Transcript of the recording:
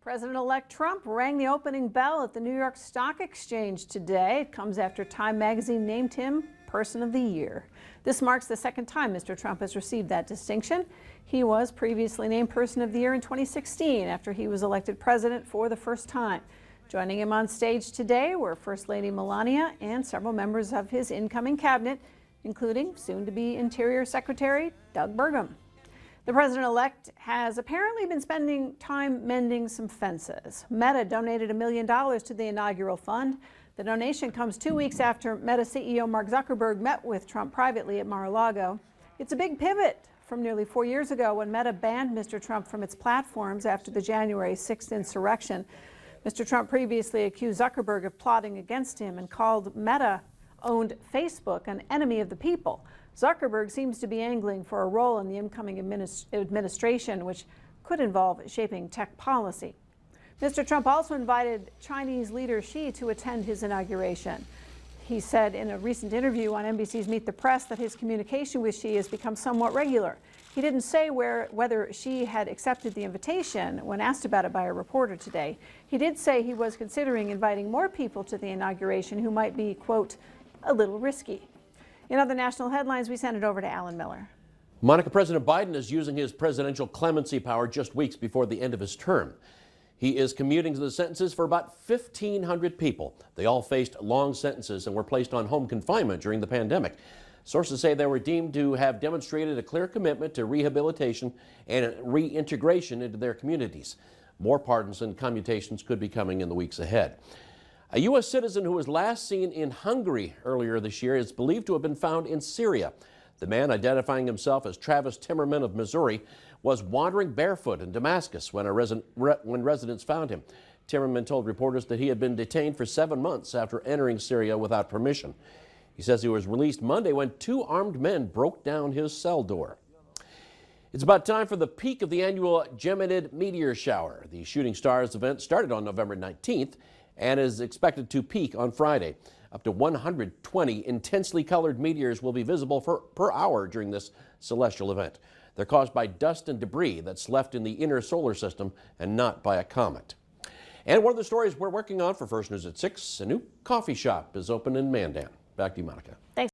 President-elect Trump rang the opening bell at the New York Stock Exchange today. It comes after Time magazine named him Person of the Year. This marks the second time Mr. Trump has received that distinction. He was previously named Person of the Year in 2016 after he was elected president for the first time. Joining him on stage today were First Lady Melania and several members of his incoming cabinet, including soon-to-be Interior Secretary Doug Burgum. The president-elect has apparently been spending time mending some fences. Meta donated $1 million to the inaugural fund. The donation comes 2 weeks after Meta CEO Mark Zuckerberg met with Trump privately at Mar-a-Lago. It's a big pivot from nearly 4 years ago when Meta banned Mr. Trump from its platforms after the January 6th insurrection. Mr. Trump previously accused Zuckerberg of plotting against him and called Meta-owned Facebook an enemy of the people. Zuckerberg seems to be angling for a role in the incoming administration, which could involve shaping tech policy. Mr. Trump also invited Chinese leader Xi to attend his inauguration. He said in a recent interview on NBC's Meet the Press that his communication with Xi has become somewhat regular. He didn't say whether Xi had accepted the invitation when asked about it by a reporter today. He did say he was considering inviting more people to the inauguration who might be, quote, a little risky. In other national headlines, we send it over to Alan Miller. Monica, President Biden is using his presidential clemency power just weeks before the end of his term. He is commuting the sentences for about 1,500 people. They all faced long sentences and were placed on home confinement during the pandemic. Sources say they were deemed to have demonstrated a clear commitment to rehabilitation and reintegration into their communities. More pardons and commutations could be coming in the weeks ahead. A U.S. citizen who was last seen in Hungary earlier this year is believed to have been found in Syria. The man, identifying himself as Travis Timmerman of Missouri, was wandering barefoot in Damascus when residents found him. Timmerman told reporters that he had been detained for 7 months after entering Syria without permission. He says he was released Monday when 2 armed men broke down his cell door. It's about time for the peak of the annual Geminid meteor shower. The Shooting Stars event started on November 19th and is expected to peak on Friday. Up to 120 intensely colored meteors will be visible per hour during this celestial event. They're caused by dust and debris that's left in the inner solar system and not by a comet. And one of the stories we're working on for First News at 6, a new coffee shop is open in Mandan. Back to you, Monica. Thanks.